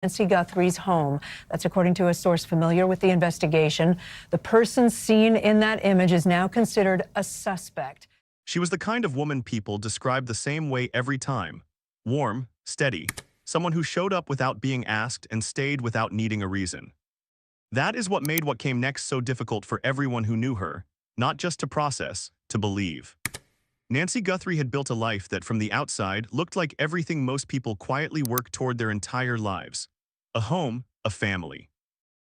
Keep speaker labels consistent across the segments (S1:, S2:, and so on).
S1: Nancy Guthrie's home. That's according to a source familiar with the investigation. The person seen in that image is now considered a suspect.
S2: She was the kind of woman people describe the same way every time. Warm, steady, someone who showed up without being asked and stayed without needing a reason. That is what made what came next so difficult for everyone who knew her, not just to process, to believe. Nancy Guthrie had built a life that from the outside looked like everything most people quietly work toward their entire lives. A home, a family.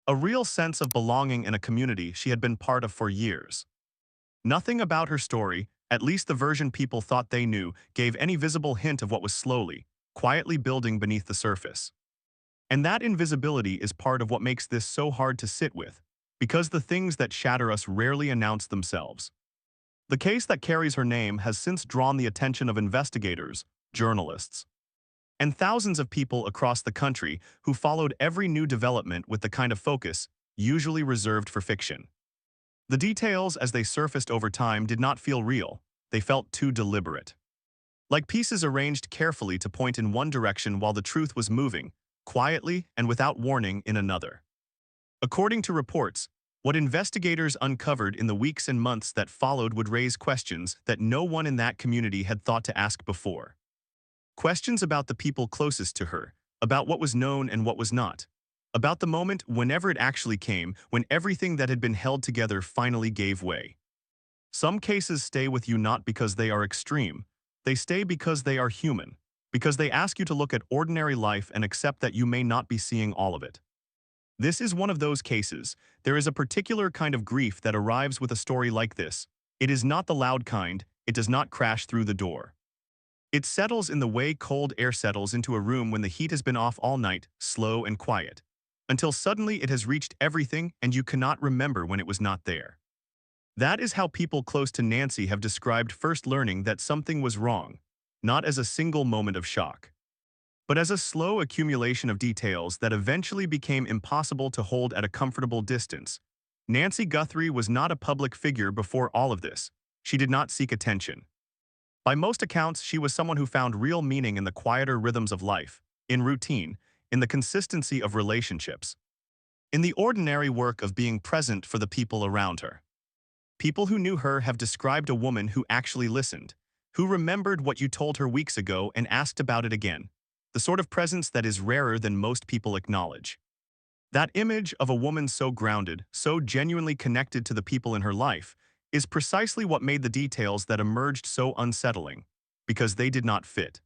S2: A real sense of belonging in a community she had been part of for years. Nothing about her story, at least the version people thought they knew, gave any visible hint of what was slowly, quietly building beneath the surface. And that invisibility is part of what makes this so hard to sit with, because the things that shatter us rarely announce themselves. The case that carries her name has since drawn the attention of investigators, journalists, and thousands of people across the country who followed every new development with the kind of focus usually reserved for fiction. The details as they surfaced over time did not feel real, they felt too deliberate. Like pieces arranged carefully to point in one direction while the truth was moving, quietly and without warning, in another. According to reports, what investigators uncovered in the weeks and months that followed would raise questions that no one in that community had thought to ask before. Questions about the people closest to her, about what was known and what was not, about the moment, whenever it actually came, when everything that had been held together finally gave way. Some cases stay with you not because they are extreme, they stay because they are human, because they ask you to look at ordinary life and accept that you may not be seeing all of it. This is one of those cases. There is a particular kind of grief that arrives with a story like this. It is not the loud kind, it does not crash through the door. It settles in the way cold air settles into a room when the heat has been off all night, slow and quiet, until suddenly it has reached everything and you cannot remember when it was not there. That is how people close to Nancy have described first learning that something was wrong, not as a single moment of shock, but as a slow accumulation of details that eventually became impossible to hold at a comfortable distance. Nancy Guthrie was not a public figure before all of this. She did not seek attention. By most accounts, she was someone who found real meaning in the quieter rhythms of life, in routine, in the consistency of relationships, in the ordinary work of being present for the people around her. People who knew her have described a woman who actually listened, who remembered what you told her weeks ago and asked about it again. The sort of presence that is rarer than most people acknowledge. That image of a woman so grounded, so genuinely connected to the people in her life, is precisely what made the details that emerged so unsettling, because they did not fit.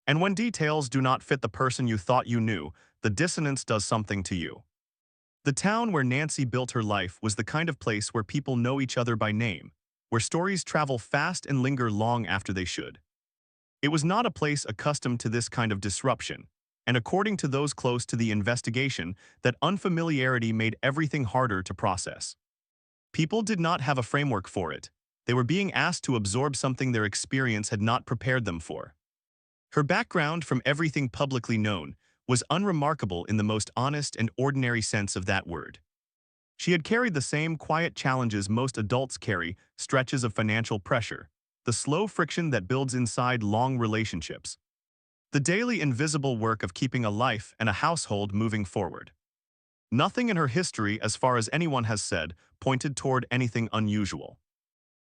S2: And when details do not fit the person you thought you knew, the dissonance does something to you. The town where Nancy built her life was the kind of place where people know each other by name, where stories travel fast and linger long after they should. It was not a place accustomed to this kind of disruption, and according to those close to the investigation, that unfamiliarity made everything harder to process. People did not have a framework for it. They were being asked to absorb something their experience had not prepared them for. Her background, from everything publicly known, was unremarkable in the most honest and ordinary sense of that word. She had carried the same quiet challenges most adults carry, stretches of financial pressure, the slow friction that builds inside long relationships, the daily invisible work of keeping a life and a household moving forward. Nothing in her history, as far as anyone has said, pointed toward anything unusual.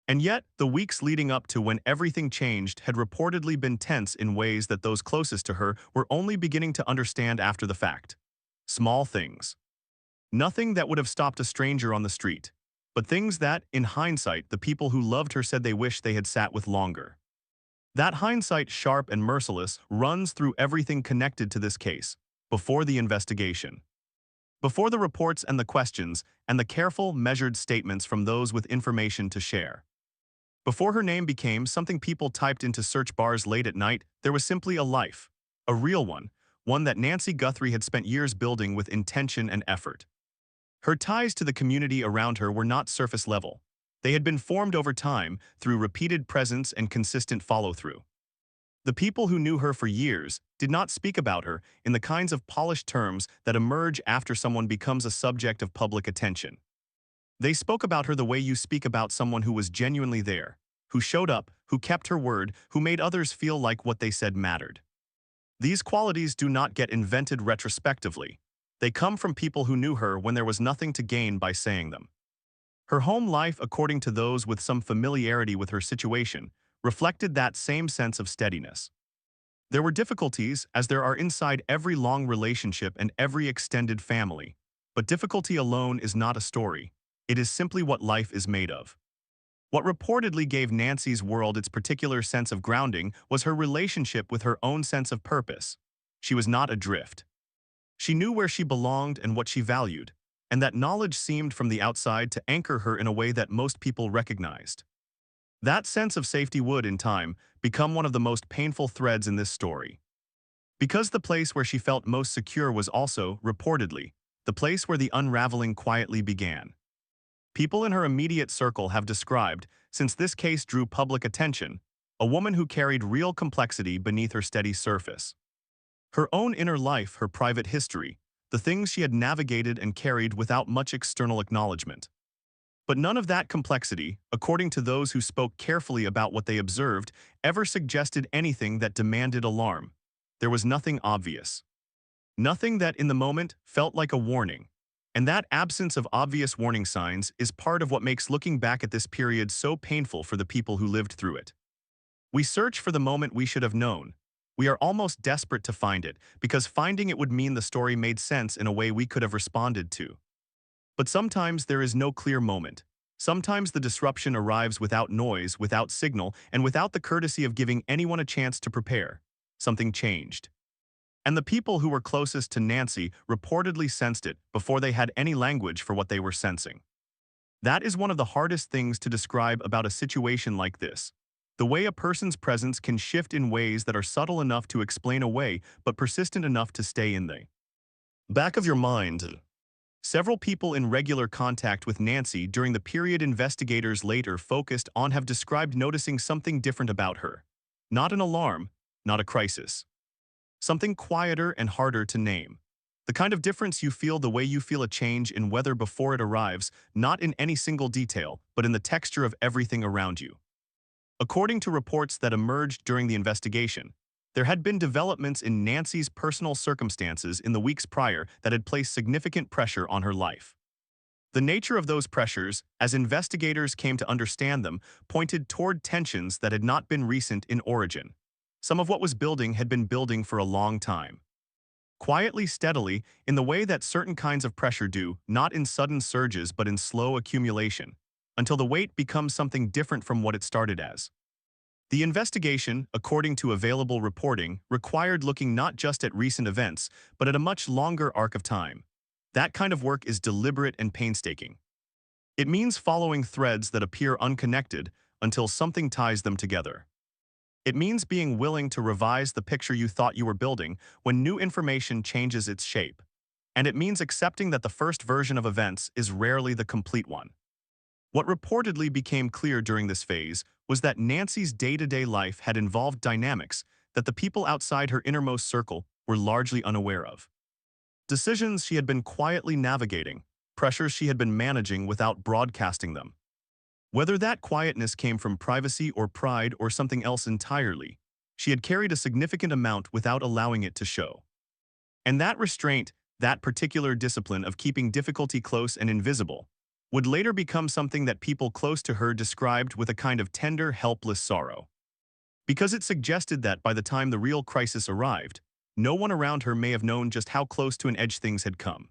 S2: And yet, the weeks leading up to when everything changed had reportedly been tense in ways that those closest to her were only beginning to understand after the fact. Small things. Nothing that would have stopped a stranger on the street, but things that, in hindsight, the people who loved her said they wished they had sat with longer. That hindsight, sharp and merciless, runs through everything connected to this case, before the investigation. Before the reports and the questions, and the careful, measured statements from those with information to share. Before her name became something people typed into search bars late at night, there was simply a life, a real one that Nancy Guthrie had spent years building with intention and effort. Her ties to the community around her were not surface level. They had been formed over time through repeated presence and consistent follow-through. The people who knew her for years did not speak about her in the kinds of polished terms that emerge after someone becomes a subject of public attention. They spoke about her the way you speak about someone who was genuinely there, who showed up, who kept her word, who made others feel like what they said mattered. These qualities do not get invented retrospectively. They come from people who knew her when there was nothing to gain by saying them. Her home life, according to those with some familiarity with her situation, reflected that same sense of steadiness. There were difficulties, as there are inside every long relationship and every extended family. But difficulty alone is not a story. It is simply what life is made of. What reportedly gave Nancy's world its particular sense of grounding was her relationship with her own sense of purpose. She was not adrift. She knew where she belonged and what she valued, and that knowledge seemed from the outside to anchor her in a way that most people recognized. That sense of safety would, in time, become one of the most painful threads in this story. Because the place where she felt most secure was also, reportedly, the place where the unraveling quietly began. People in her immediate circle have described, since this case drew public attention, a woman who carried real complexity beneath her steady surface. Her own inner life, her private history, the things she had navigated and carried without much external acknowledgement. But none of that complexity, according to those who spoke carefully about what they observed, ever suggested anything that demanded alarm. There was nothing obvious. Nothing that, in the moment, felt like a warning. And that absence of obvious warning signs is part of what makes looking back at this period so painful for the people who lived through it. We search for the moment we should have known. We are almost desperate to find it, because finding it would mean the story made sense in a way we could have responded to. But sometimes there is no clear moment. Sometimes the disruption arrives without noise, without signal, and without the courtesy of giving anyone a chance to prepare. Something changed. And the people who were closest to Nancy reportedly sensed it before they had any language for what they were sensing. That is one of the hardest things to describe about a situation like this. The way a person's presence can shift in ways that are subtle enough to explain away, but persistent enough to stay in the back of your mind. Several people in regular contact with Nancy during the period investigators later focused on have described noticing something different about her. Not an alarm, not a crisis. Something quieter and harder to name. The kind of difference you feel the way you feel a change in weather before it arrives, not in any single detail, but in the texture of everything around you. According to reports that emerged during the investigation, there had been developments in Nancy's personal circumstances in the weeks prior that had placed significant pressure on her life. The nature of those pressures, as investigators came to understand them, pointed toward tensions that had not been recent in origin. Some of what was building had been building for a long time. Quietly, steadily, in the way that certain kinds of pressure do, not in sudden surges but in slow accumulation, until the weight becomes something different from what it started as. The investigation, according to available reporting, required looking not just at recent events, but at a much longer arc of time. That kind of work is deliberate and painstaking. It means following threads that appear unconnected until something ties them together. It means being willing to revise the picture you thought you were building when new information changes its shape. And it means accepting that the first version of events is rarely the complete one. What reportedly became clear during this phase was that Nancy's day-to-day life had involved dynamics that the people outside her innermost circle were largely unaware of. Decisions she had been quietly navigating, pressures she had been managing without broadcasting them. Whether that quietness came from privacy or pride or something else entirely, she had carried a significant amount without allowing it to show. And that restraint, that particular discipline of keeping difficulty close and invisible, would later become something that people close to her described with a kind of tender, helpless sorrow. Because it suggested that by the time the real crisis arrived, no one around her may have known just how close to an edge things had come.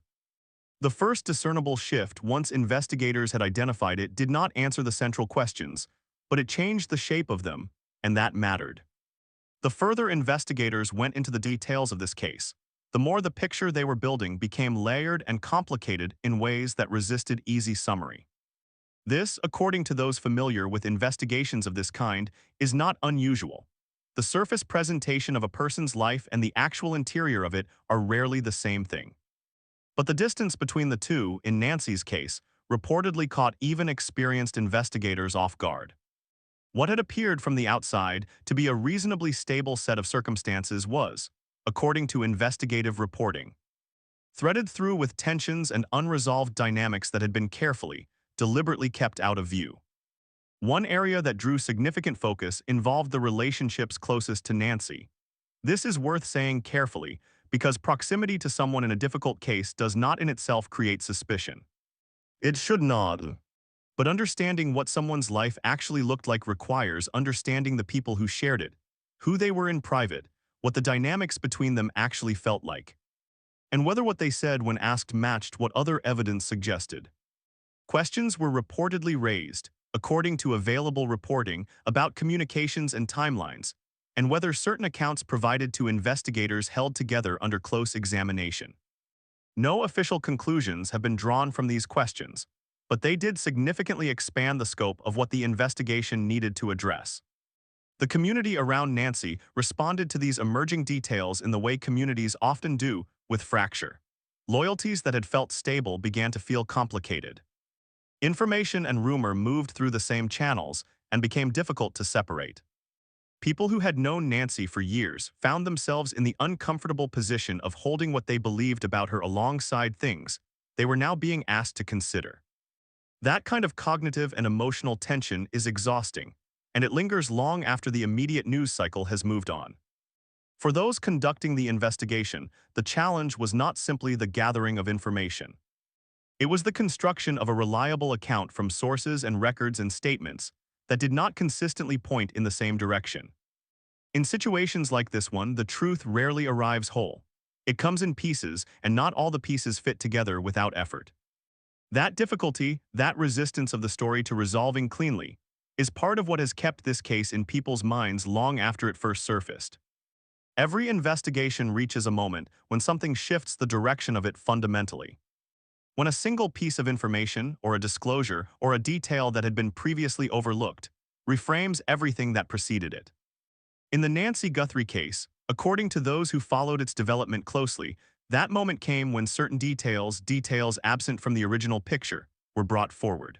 S2: The first discernible shift, once investigators had identified it, did not answer the central questions, but it changed the shape of them, and that mattered. The further investigators went into the details of this case, the more the picture they were building became layered and complicated in ways that resisted easy summary. This, according to those familiar with investigations of this kind, is not unusual. The surface presentation of a person's life and the actual interior of it are rarely the same thing. But the distance between the two, in Nancy's case, reportedly caught even experienced investigators off guard. What had appeared from the outside to be a reasonably stable set of circumstances was, according to investigative reporting, threaded through with tensions and unresolved dynamics that had been carefully, deliberately kept out of view. One area that drew significant focus involved the relationships closest to Nancy. This is worth saying carefully because proximity to someone in a difficult case does not in itself create suspicion. It should not. But understanding what someone's life actually looked like requires understanding the people who shared it, who they were in private, what the dynamics between them actually felt like, and whether what they said when asked matched what other evidence suggested. Questions were reportedly raised, according to available reporting, about communications and timelines, and whether certain accounts provided to investigators held together under close examination. No official conclusions have been drawn from these questions, but they did significantly expand the scope of what the investigation needed to address. The community around Nancy responded to these emerging details in the way communities often do with fracture. Loyalties that had felt stable began to feel complicated. Information and rumor moved through the same channels and became difficult to separate. People who had known Nancy for years found themselves in the uncomfortable position of holding what they believed about her alongside things they were now being asked to consider. That kind of cognitive and emotional tension is exhausting, and it lingers long after the immediate news cycle has moved on. For those conducting the investigation, the challenge was not simply the gathering of information. It was the construction of a reliable account from sources and records and statements that did not consistently point in the same direction. In situations like this one, the truth rarely arrives whole. It comes in pieces, and not all the pieces fit together without effort. That difficulty, that resistance of the story to resolving cleanly, is part of what has kept this case in people's minds long after it first surfaced. Every investigation reaches a moment when something shifts the direction of it fundamentally. When a single piece of information, or a disclosure, or a detail that had been previously overlooked, reframes everything that preceded it. In the Nancy Guthrie case, according to those who followed its development closely, that moment came when certain details absent from the original picture, were brought forward.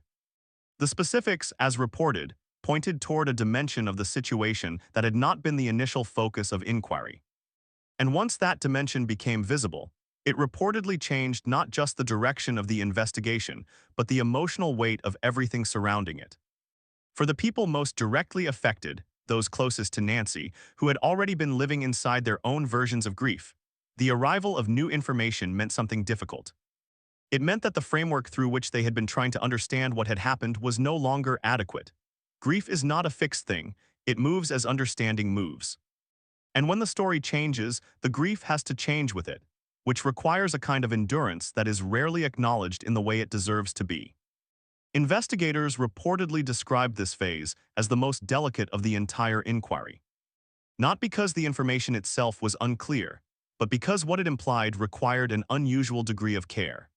S2: The specifics, as reported, pointed toward a dimension of the situation that had not been the initial focus of inquiry. And once that dimension became visible, it reportedly changed not just the direction of the investigation, but the emotional weight of everything surrounding it. For the people most directly affected, those closest to Nancy, who had already been living inside their own versions of grief, the arrival of new information meant something difficult. It meant that the framework through which they had been trying to understand what had happened was no longer adequate. Grief is not a fixed thing, it moves as understanding moves. And when the story changes, the grief has to change with it, which requires a kind of endurance that is rarely acknowledged in the way it deserves to be. Investigators reportedly described this phase as the most delicate of the entire inquiry. Not because the information itself was unclear, but because what it implied required an unusual degree of care.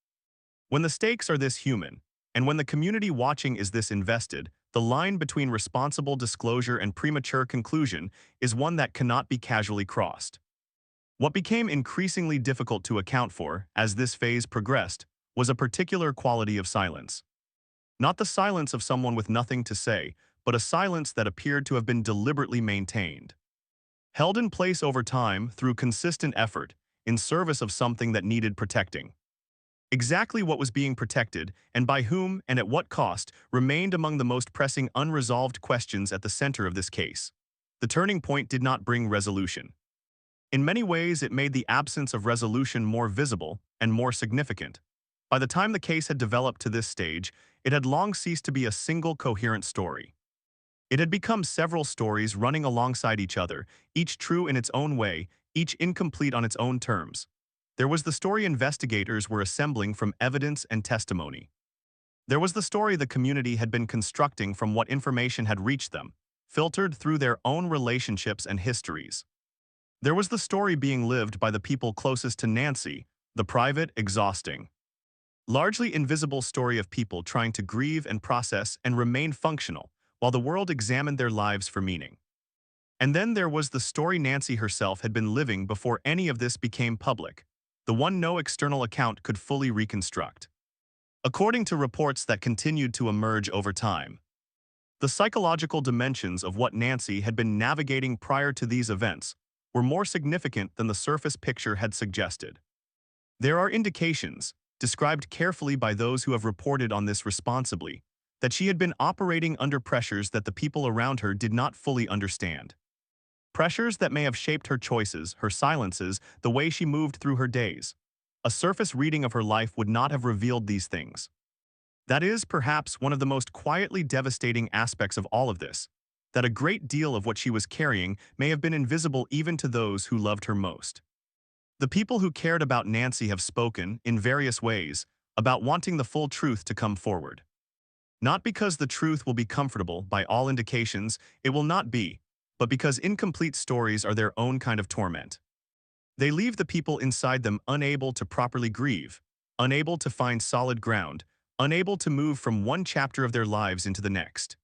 S2: When the stakes are this human, and when the community watching is this invested, the line between responsible disclosure and premature conclusion is one that cannot be casually crossed. What became increasingly difficult to account for as this phase progressed was a particular quality of silence. Not the silence of someone with nothing to say, but a silence that appeared to have been deliberately maintained. Held in place over time through consistent effort, in service of something that needed protecting. Exactly what was being protected, and by whom and at what cost, remained among the most pressing unresolved questions at the center of this case. The turning point did not bring resolution. In many ways, it made the absence of resolution more visible and more significant. By the time the case had developed to this stage, it had long ceased to be a single coherent story. It had become several stories running alongside each other, each true in its own way, each incomplete on its own terms. There was the story investigators were assembling from evidence and testimony. There was the story the community had been constructing from what information had reached them, filtered through their own relationships and histories. There was the story being lived by the people closest to Nancy, the private, exhausting, largely invisible story of people trying to grieve and process and remain functional while the world examined their lives for meaning. And then there was the story Nancy herself had been living before any of this became public, the one no external account could fully reconstruct. According to reports that continued to emerge over time, the psychological dimensions of what Nancy had been navigating prior to these events were more significant than the surface picture had suggested. There are indications, described carefully by those who have reported on this responsibly, that she had been operating under pressures that the people around her did not fully understand. Pressures that may have shaped her choices, her silences, the way she moved through her days. A surface reading of her life would not have revealed these things. That is, perhaps, one of the most quietly devastating aspects of all of this, that a great deal of what she was carrying may have been invisible even to those who loved her most. The people who cared about Nancy have spoken, in various ways, about wanting the full truth to come forward. Not because the truth will be comfortable, by all indications, it will not be, but because incomplete stories are their own kind of torment. They leave the people inside them unable to properly grieve, unable to find solid ground, unable to move from one chapter of their lives into the next.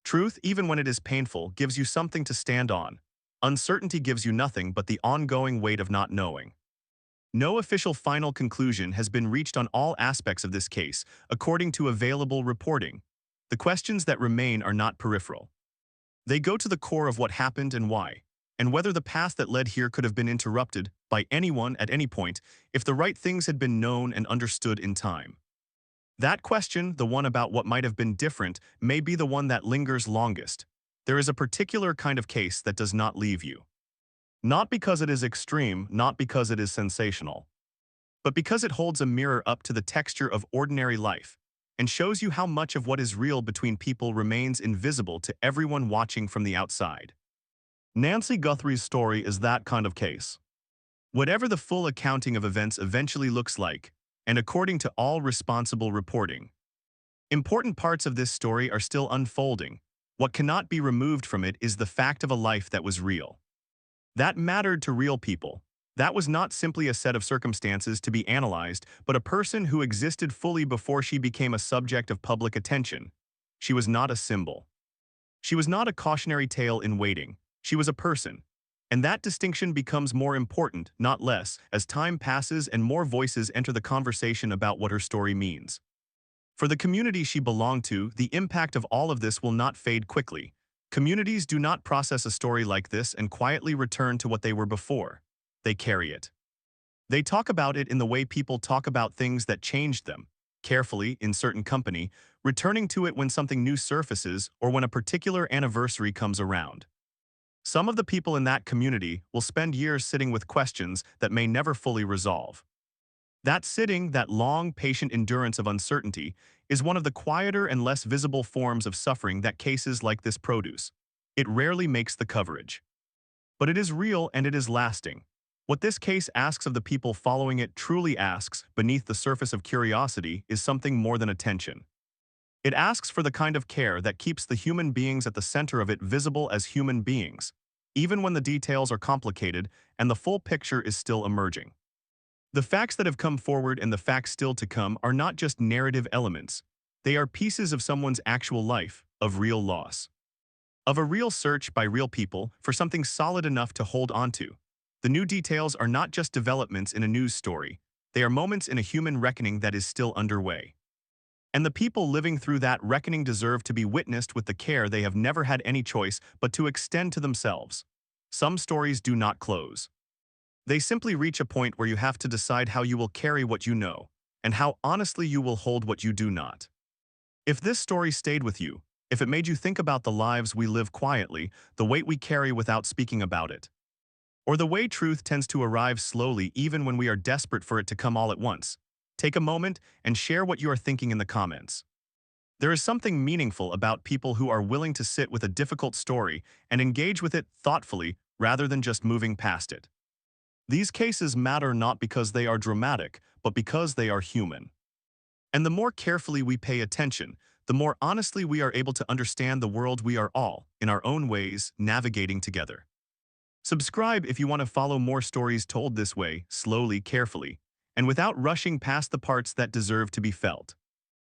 S2: Truth, even when it is painful, gives you something to stand on. Uncertainty gives you nothing but the ongoing weight of not knowing. No official final conclusion has been reached on all aspects of this case, according to available reporting. The questions that remain are not peripheral. They go to the core of what happened and why, and whether the path that led here could have been interrupted by anyone at any point if the right things had been known and understood in time. That question, the one about what might have been different, may be the one that lingers longest. There is a particular kind of case that does not leave you. Not because it is extreme, not because it is sensational, but because it holds a mirror up to the texture of ordinary life and shows you how much of what is real between people remains invisible to everyone watching from the outside. Nancy Guthrie's story is that kind of case. Whatever the full accounting of events eventually looks like, and according to all responsible reporting, important parts of this story are still unfolding. What cannot be removed from it is the fact of a life that was real. That mattered to real people. That was not simply a set of circumstances to be analyzed, but a person who existed fully before she became a subject of public attention. She was not a symbol. She was not a cautionary tale in waiting. She was a person. And that distinction becomes more important, not less, as time passes and more voices enter the conversation about what her story means. For the community she belonged to, the impact of all of this will not fade quickly. Communities do not process a story like this and quietly return to what they were before. They carry it. They talk about it in the way people talk about things that changed them, carefully, in certain company, returning to it when something new surfaces or when a particular anniversary comes around. Some of the people in that community will spend years sitting with questions that may never fully resolve. That sitting, that long, patient endurance of uncertainty, is one of the quieter and less visible forms of suffering that cases like this produce. It rarely makes the coverage. But it is real and it is lasting. What this case asks of the people following it truly asks, beneath the surface of curiosity, is something more than attention. It asks for the kind of care that keeps the human beings at the center of it visible as human beings, even when the details are complicated and the full picture is still emerging. The facts that have come forward and the facts still to come are not just narrative elements. They are pieces of someone's actual life, of real loss. Of a real search by real people for something solid enough to hold onto. The new details are not just developments in a news story. They are moments in a human reckoning that is still underway. And the people living through that reckoning deserve to be witnessed with the care they have never had any choice but to extend to themselves. Some stories do not close. They simply reach a point where you have to decide how you will carry what you know, and how honestly you will hold what you do not. If this story stayed with you, if it made you think about the lives we live quietly, the weight we carry without speaking about it, or the way truth tends to arrive slowly even when we are desperate for it to come all at once, take a moment and share what you are thinking in the comments. There is something meaningful about people who are willing to sit with a difficult story and engage with it thoughtfully rather than just moving past it. These cases matter not because they are dramatic, but because they are human. And the more carefully we pay attention, the more honestly we are able to understand the world we are all, in our own ways, navigating together. Subscribe if you want to follow more stories told this way, slowly, carefully, and without rushing past the parts that deserve to be felt.